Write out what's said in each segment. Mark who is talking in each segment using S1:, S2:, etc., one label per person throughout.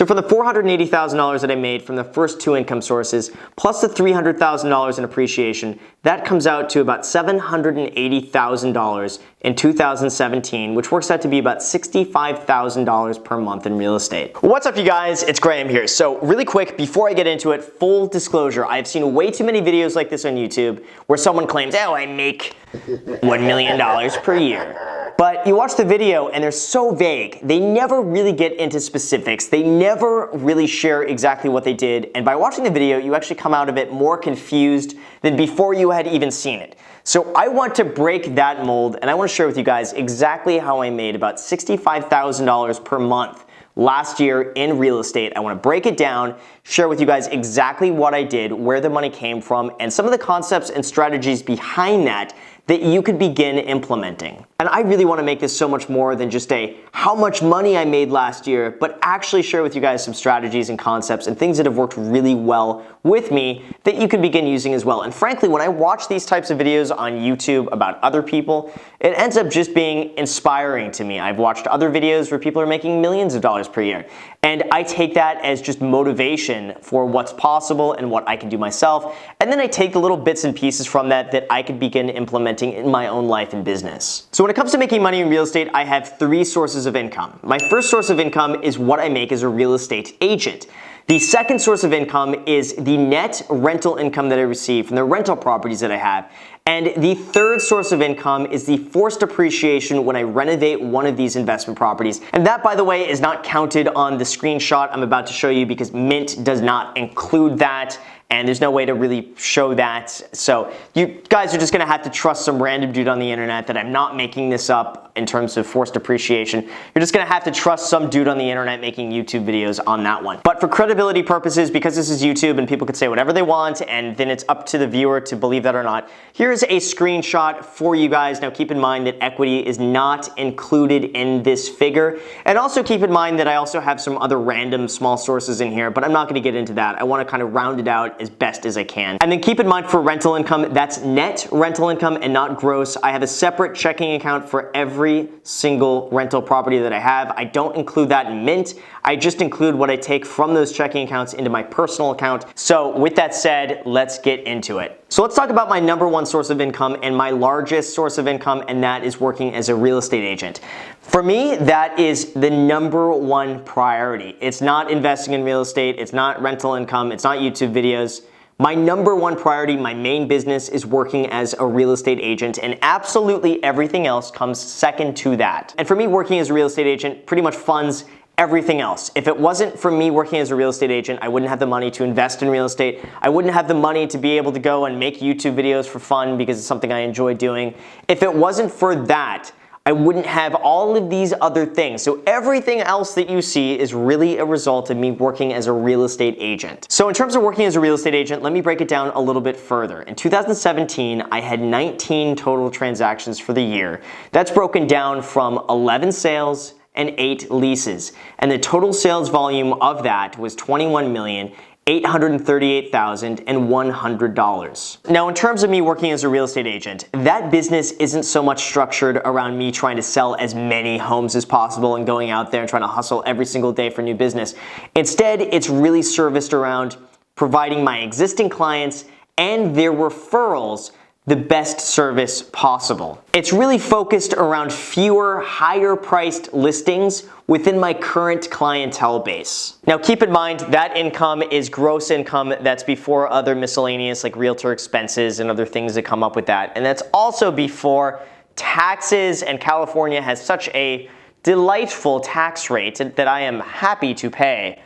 S1: So for the $480,000 that I made from the first two income sources, plus the $300,000 in appreciation, that comes out to about $780,000 in 2017, which works out to be about $65,000 per month in real estate. What's up, you guys? It's Graham here. So really quick, before I get into it, full disclosure, I've seen way too many videos like this on YouTube where someone claims, oh, I make $1 million per year. But you watch the video and they're so vague. They never really get into specifics. They never really share exactly what they did. And by watching the video, you actually come out of it more confused than before you had even seen it. So I want to break that mold, and I want to share with you guys exactly how I made about $65,000 per month last year in real estate. I want to break it down, share with you guys exactly what I did, where the money came from, and some of the concepts and strategies behind that you could begin implementing. And I really want to make this so much more than just a how much money I made last year, but actually share with you guys some strategies and concepts and things that have worked really well with me that you can begin using as well. And frankly, when I watch these types of videos on YouTube about other people, it ends up just being inspiring to me. I've watched other videos where people are making millions of dollars per year. And I take that as just motivation for what's possible and what I can do myself. And then I take the little bits and pieces from that I could begin implementing in my own life and business. So when it comes to making money in real estate, I have three sources of income. My first source of income is what I make as a real estate agent. The second source of income is the net rental income that I receive from the rental properties that I have. And the third source of income is the forced appreciation when I renovate one of these investment properties. And that, by the way, is not counted on the screenshot I'm about to show you because Mint does not include that. And there's no way to really show that. So you guys are just gonna have to trust some random dude on the internet that I'm not making this up in terms of forced appreciation. You're just gonna have to trust some dude on the internet making YouTube videos on that one. But for credibility purposes, because this is YouTube and people could say whatever they want and then it's up to the viewer to believe that or not, here's a screenshot for you guys. Now keep in mind that equity is not included in this figure. And also keep in mind that I also have some other random small sources in here, but I'm not gonna get into that. I wanna kind of round it out as best as I can. And then keep in mind for rental income, that's net rental income and not gross. I have a separate checking account for every single rental property that I have. I don't include that in Mint. I just include what I take from those checking accounts into my personal account. So with that said, let's get into it. So let's talk about my number one source of income and my largest source of income, and that is working as a real estate agent. For me, that is the number one priority. It's not investing in real estate, it's not rental income, it's not YouTube videos. My number one priority, my main business, is working as a real estate agent, and absolutely everything else comes second to that. And for me, working as a real estate agent pretty much funds everything else. If it wasn't for me working as a real estate agent, I wouldn't have the money to invest in real estate. I wouldn't have the money to be able to go and make YouTube videos for fun because it's something I enjoy doing. If it wasn't for that, I wouldn't have all of these other things. So everything else that you see is really a result of me working as a real estate agent. So in terms of working as a real estate agent, let me break it down a little bit further. In 2017, I had 19 total transactions for the year. That's broken down from 11 sales and 8 leases. And the total sales volume of that was $21,838,100. Now, in terms of me working as a real estate agent, that business isn't so much structured around me trying to sell as many homes as possible and going out there and trying to hustle every single day for new business. Instead, it's really serviced around providing my existing clients and their referrals the best service possible. It's really focused around fewer, higher priced listings within my current clientele base. Now keep in mind that income is gross income. That's before other miscellaneous like realtor expenses and other things that come up with that. And that's also before taxes, and California has such a delightful tax rate that I am happy to pay.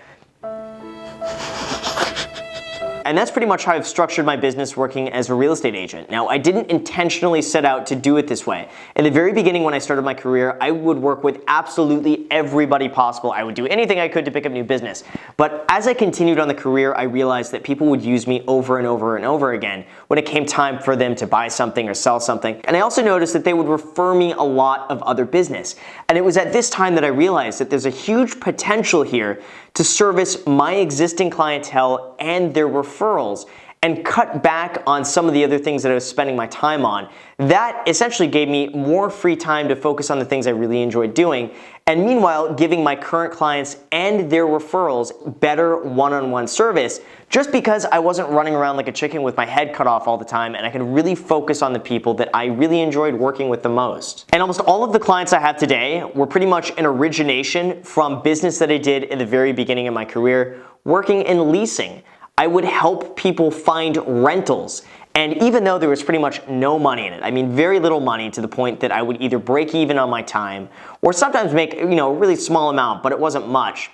S1: And that's pretty much how I've structured my business working as a real estate agent. Now, I didn't intentionally set out to do it this way. In the very beginning when I started my career, I would work with absolutely everybody possible. I would do anything I could to pick up new business. But as I continued on the career, I realized that people would use me over and over and over again when it came time for them to buy something or sell something. And I also noticed that they would refer me a lot of other business. And it was at this time that I realized that there's a huge potential here to service my existing clientele and their referrals and cut back on some of the other things that I was spending my time on. That essentially gave me more free time to focus on the things I really enjoyed doing, and meanwhile giving my current clients and their referrals better one-on-one service, just because I wasn't running around like a chicken with my head cut off all the time, and I could really focus on the people that I really enjoyed working with the most. And almost all of the clients I have today were pretty much an origination from business that I did in the very beginning of my career, working in leasing. I would help people find rentals, and even though there was pretty much no money in it, I mean very little money, to the point that I would either break even on my time or sometimes make a really small amount, but it wasn't much.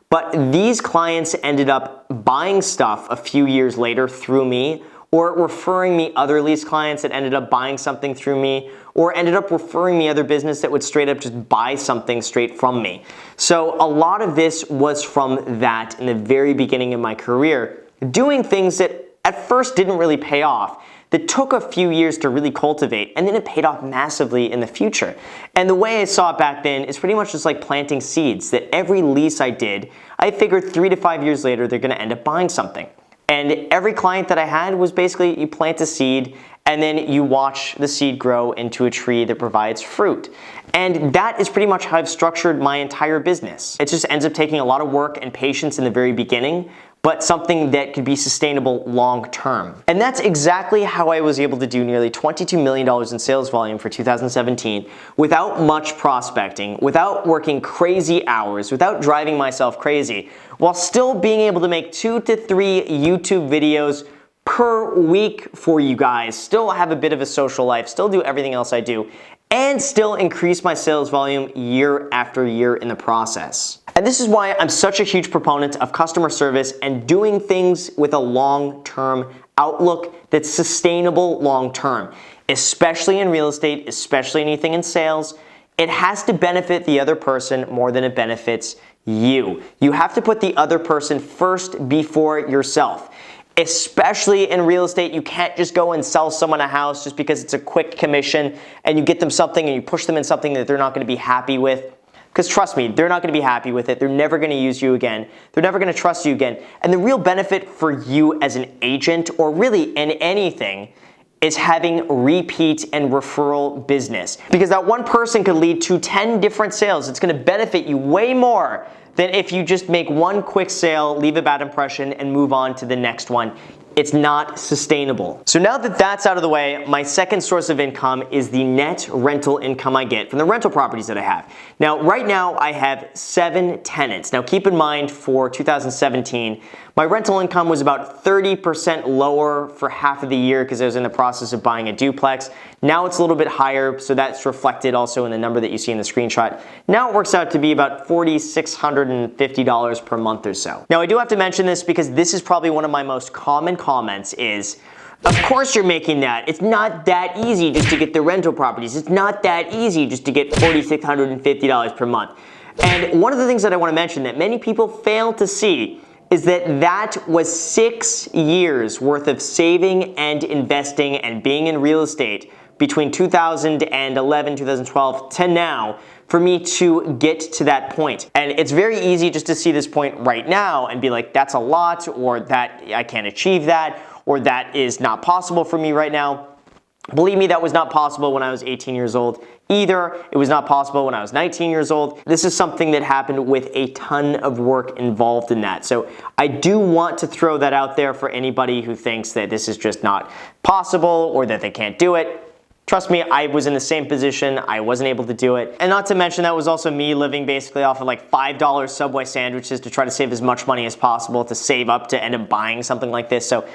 S1: But these clients ended up buying stuff a few years later through me, or referring me other lease clients that ended up buying something through me, or ended up referring me other business that would straight up just buy something straight from me. So a lot of this was from that in the very beginning of my career, doing things that at first didn't really pay off, that took a few years to really cultivate, and then it paid off massively in the future. And the way I saw it back then is pretty much just like planting seeds, that every lease I did, I figured 3 to 5 years later they're gonna end up buying something. And every client that I had was basically, you plant a seed and then you watch the seed grow into a tree that provides fruit. And that is pretty much how I've structured my entire business. It just ends up taking a lot of work and patience in the very beginning, but something that could be sustainable long term. And that's exactly how I was able to do nearly $22 million in sales volume for 2017 without much prospecting, without working crazy hours, without driving myself crazy, while still being able to make 2 to 3 YouTube videos per week for you guys, still have a bit of a social life, still do everything else I do, and still increase my sales volume year after year in the process. And this is why I'm such a huge proponent of customer service and doing things with a long-term outlook that's sustainable long-term, especially in real estate, especially anything in sales. It has to benefit the other person more than it benefits you. You have to put the other person first before yourself. Especially in real estate, you can't just go and sell someone a house just because it's a quick commission and you get them something and you push them in something that they're not going to be happy with. Because trust me, they're not going to be happy with it. They're never going to use you again. They're never going to trust you again. And the real benefit for you as an agent, or really in anything, is having repeat and referral business. Because that one person could lead to 10 different sales. It's going to benefit you way more than if you just make one quick sale, leave a bad impression, and move on to the next one. It's not sustainable. So now that that's out of the way, my second source of income is the net rental income I get from the rental properties that I have. Now, right now, I have 7 tenants. Now, keep in mind, for 2017, my rental income was about 30% lower for half of the year because I was in the process of buying a duplex. Now it's a little bit higher, so that's reflected also in the number that you see in the screenshot. Now it works out to be about $4,650 per month or so. Now, I do have to mention this because this is probably one of my most common comments is, of course you're making that. It's not that easy just to get the rental properties. It's not that easy just to get $4,650 per month. And one of the things that I want to mention that many people fail to see is that that was 6 years worth of saving and investing and being in real estate between 2011, 2012 to now for me to get to that point. And it's very easy just to see this point right now and be like, that's a lot, or that I can't achieve that, or that is not possible for me right now. Believe me, that was not possible when I was 18 years old either. It was not possible when I was 19 years old. This is something that happened with a ton of work involved in that. So I do want to throw that out there for anybody who thinks that this is just not possible or that they can't do it. Trust me, I was in the same position. I wasn't able to do it. And not to mention, that was also me living basically off of like $5 Subway sandwiches to try to save as much money as possible to save up to end up buying something like this. So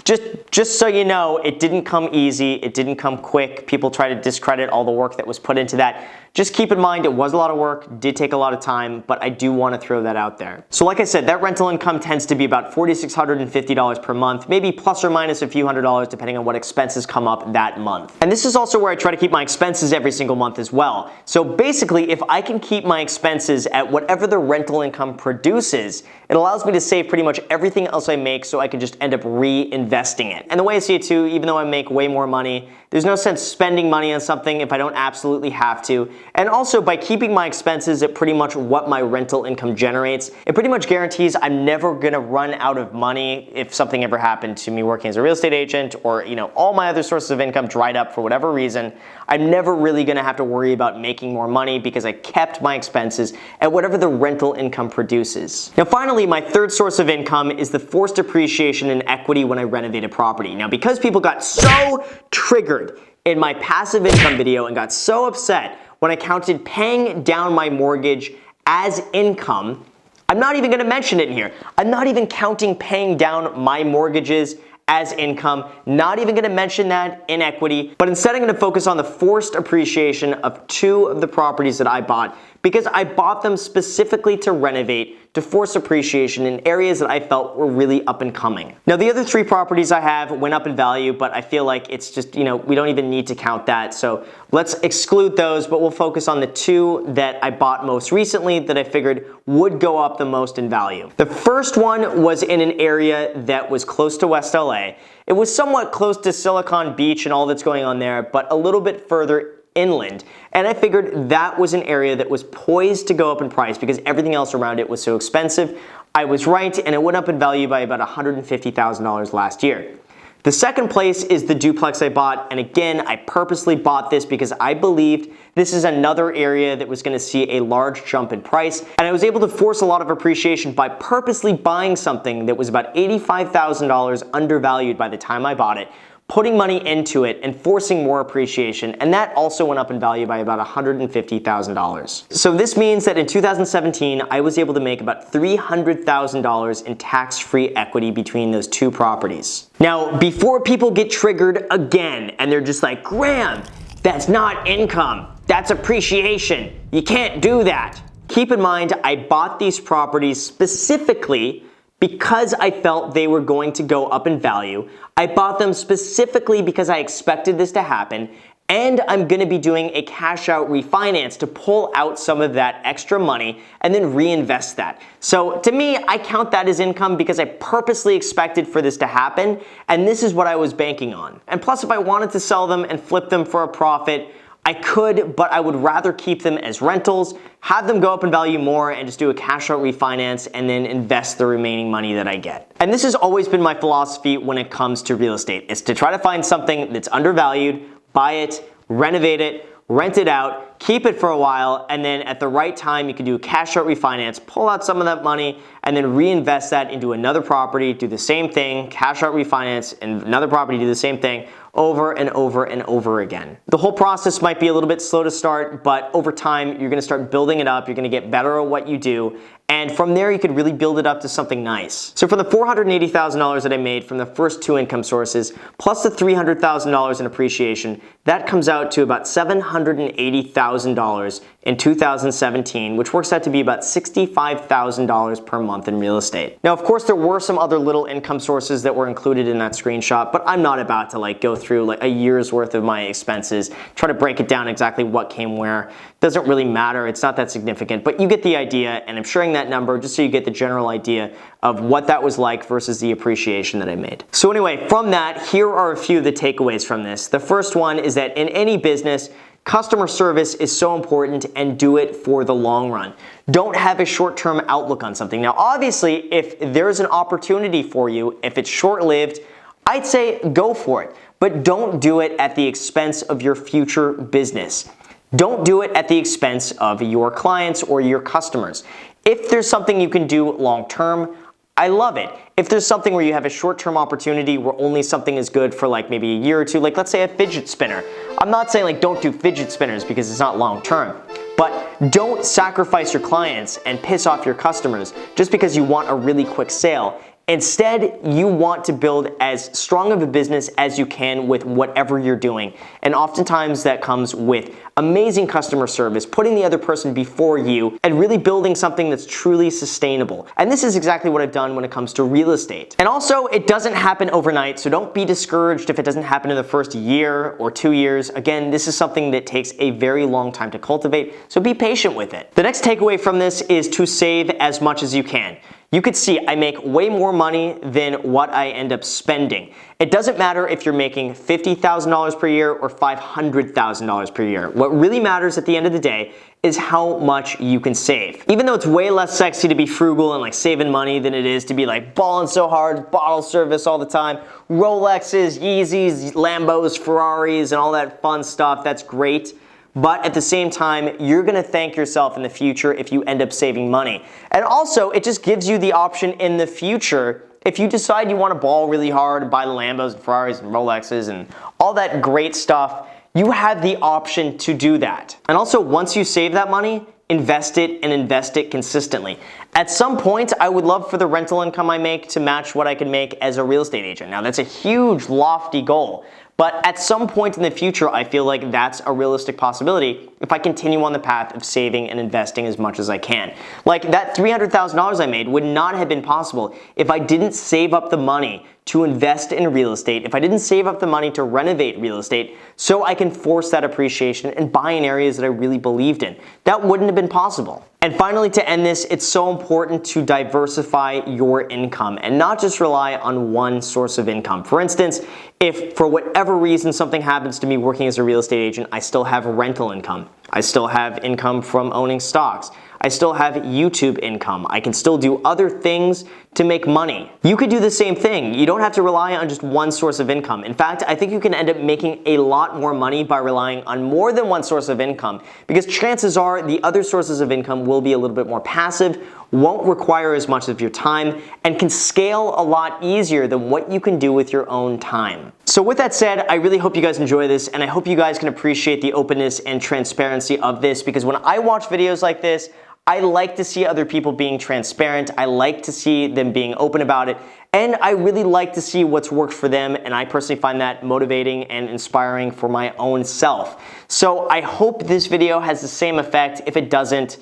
S1: just so you know, it didn't come easy, it didn't come quick. People try to discredit all the work that was put into that. Just keep in mind, it was a lot of work, did take a lot of time, but I do want to throw that out there. So like I said, that rental income tends to be about $4,650 per month, maybe plus or minus a few $100s depending on what expenses come up that month. And this is also where I try to keep my expenses every single month as well. So basically, if I can keep my expenses at whatever the rental income produces, it allows me to save pretty much everything else I make, so I can just end up reinvesting it. And the way I see it too, even though I make way more money, there's no sense spending money on something if I don't absolutely have to. And also by keeping my expenses at pretty much what my rental income generates, it pretty much guarantees I'm never gonna run out of money if something ever happened to me working as a real estate agent, or all my other sources of income dried up for whatever reason. I'm never really gonna have to worry about making more money because I kept my expenses at whatever the rental income produces. Now finally, my third source of income is the forced depreciation in equity when I renovate a property. Now because people got so triggered in my passive income video and got so upset when I counted paying down my mortgage as income, I'm not even gonna mention it in here. I'm not even counting paying down my mortgages as income, not even gonna mention that in equity, but instead I'm gonna focus on the forced appreciation of 2 of the properties that I bought, because I bought them specifically to renovate, to force appreciation in areas that I felt were really up and coming. Now the other 3 properties I have went up in value, but I feel like it's just, we don't even need to count that, so let's exclude those, but we'll focus on the 2 that I bought most recently that I figured would go up the most in value. The first one was in an area that was close to West LA. It was somewhat close to Silicon Beach and all that's going on there, but a little bit further inland, and I figured that was an area that was poised to go up in price because everything else around it was so expensive. I was right, and it went up in value by about $150,000 last year. The second place is the duplex I bought, and again, I purposely bought this because I believed this is another area that was going to see a large jump in price, and I was able to force a lot of appreciation by purposely buying something that was about $85,000 undervalued by the time I bought it, putting money into it and forcing more appreciation, and that also went up in value by about $150,000. So this means that in 2017, I was able to make about $300,000 in tax-free equity between those 2 properties. Now, before people get triggered again, and they're just like, Graham, that's not income, that's appreciation, you can't do that. Keep in mind, I bought these properties specifically because I felt they were going to go up in value. I bought them specifically because I expected this to happen, and I'm gonna be doing a cash out refinance to pull out some of that extra money and then reinvest that. So to me, I count that as income because I purposely expected for this to happen, and this is what I was banking on. And plus, if I wanted to sell them and flip them for a profit, I could, but I would rather keep them as rentals, have them go up in value more, and just do a cash out refinance and then invest the remaining money that I get. And this has always been my philosophy when it comes to real estate. It's to try to find something that's undervalued, buy it, renovate it, rent it out, keep it for a while, and then at the right time you can do a cash out refinance, pull out some of that money, and then reinvest that into another property, do the same thing, cash out refinance, and another property, do the same thing, over and over and over again. The whole process might be a little bit slow to start, but over time, you're gonna start building it up, you're gonna get better at what you do, and from there, you could really build it up to something nice. So for the $480,000 that I made from the first 2 income sources, plus the $300,000 in appreciation, that comes out to about $780,000 in 2017, which works out to be about $65,000 per month in real estate. Now, of course, there were some other little income sources that were included in that screenshot, but I'm not about to go through a year's worth of my expenses, try to break it down exactly what came where. Doesn't really matter, it's not that significant, but you get the idea, and I'm sharing that number just so you get the general idea of what that was like versus the appreciation that I made. So anyway, from that, here are a few of the takeaways from this. The first one is that in any business, customer service is so important, and do it for the long run. Don't have a short-term outlook on something. Now, obviously, if there's an opportunity for you, if it's short-lived, I'd say go for it, but don't do it at the expense of your future business. Don't do it at the expense of your clients or your customers. If there's something you can do long-term, I love it. If there's something where you have a short-term opportunity where only something is good for maybe a year or two, let's say a fidget spinner. I'm not saying don't do fidget spinners because it's not long-term, but don't sacrifice your clients and piss off your customers just because you want a really quick sale. Instead, you want to build as strong of a business as you can with whatever you're doing. And oftentimes that comes with amazing customer service, putting the other person before you, and really building something that's truly sustainable. And this is exactly what I've done when it comes to real estate. And also, it doesn't happen overnight, so don't be discouraged if it doesn't happen in the first year or 2 years. Again, this is something that takes a very long time to cultivate, so be patient with it. The next takeaway from this is to save as much as you can. you could see I make way more money than what I end up spending. It doesn't matter if you're making $50,000 per year or $500,000 per year. What really matters at the end of the day is how much you can save. Even though it's way less sexy to be frugal and like saving money than it is to be like balling so hard, bottle service all the time, Rolexes, Yeezys, Lambos, Ferraris, and all that fun stuff, that's great. But at the same time, you're gonna thank yourself in the future if you end up saving money. And also, it just gives you the option in the future, if you decide you wanna ball really hard, buy the Lambos and Ferraris and Rolexes and all that great stuff, you have the option to do that. And also, once you save that money, invest it and invest it consistently. At some point, I would love for the rental income I make to match what I can make as a real estate agent. Now, that's a huge, lofty goal, but at some point in the future, I feel like that's a realistic possibility if I continue on the path of saving and investing as much as I can. Like that $300,000 I made would not have been possible if I didn't save up the money to invest in real estate, if I didn't save up the money to renovate real estate so I can force that appreciation and buy in areas that I really believed in. That wouldn't have been possible. And finally, to end this, it's so important to diversify your income and not just rely on one source of income. For instance, if for whatever reason something happens to me working as a real estate agent, I still have rental income. I still have income from owning stocks. I still have YouTube income. I can still do other things to make money. You could do the same thing. You don't have to rely on just one source of income. In fact, I think you can end up making a lot more money by relying on more than one source of income, because chances are the other sources of income will be a little bit more passive, won't require as much of your time, and can scale a lot easier than what you can do with your own time. So with that said, I really hope you guys enjoy this, and I hope you guys can appreciate the openness and transparency of this, because when I watch videos like this, I like to see other people being transparent. I like to see them being open about it. And I really like to see what's worked for them. And I personally find that motivating and inspiring for my own self. So I hope this video has the same effect. If it doesn't,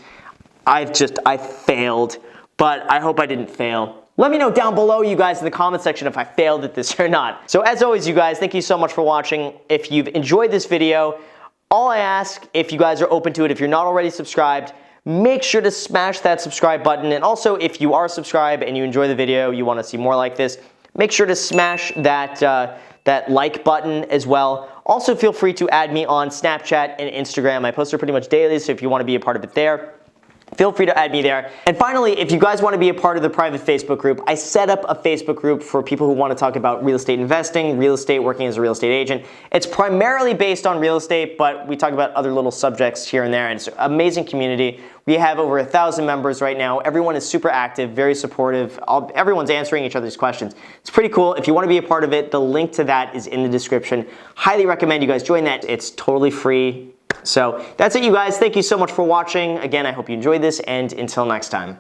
S1: I failed. But I hope I didn't fail. Let me know down below, you guys, in the comment section if I failed at this or not. So as always, you guys, thank you so much for watching. If you've enjoyed this video, all I ask, if you guys are open to it, if you're not already subscribed, make sure to smash that subscribe button. And also, if you are subscribed and you enjoy the video, you want to see more like this, make sure to smash that like button as well. Also, feel free to add me on Snapchat and Instagram. I post there pretty much daily, so if you want to be a part of it there, feel free to add me there. And finally, if you guys want to be a part of the private Facebook group, I set up a Facebook group for people who want to talk about real estate investing, real estate, working as a real estate agent. It's primarily based on real estate, but we talk about other little subjects here and there, and it's an amazing community. We have over 1,000 members right now. Everyone is super active, very supportive. Everyone's answering each other's questions. It's pretty cool. If you want to be a part of it, the link to that is in the description. Highly recommend you guys join that. It's totally free. So that's it, you guys. Thank you so much for watching. Again, I hope you enjoyed this, and until next time.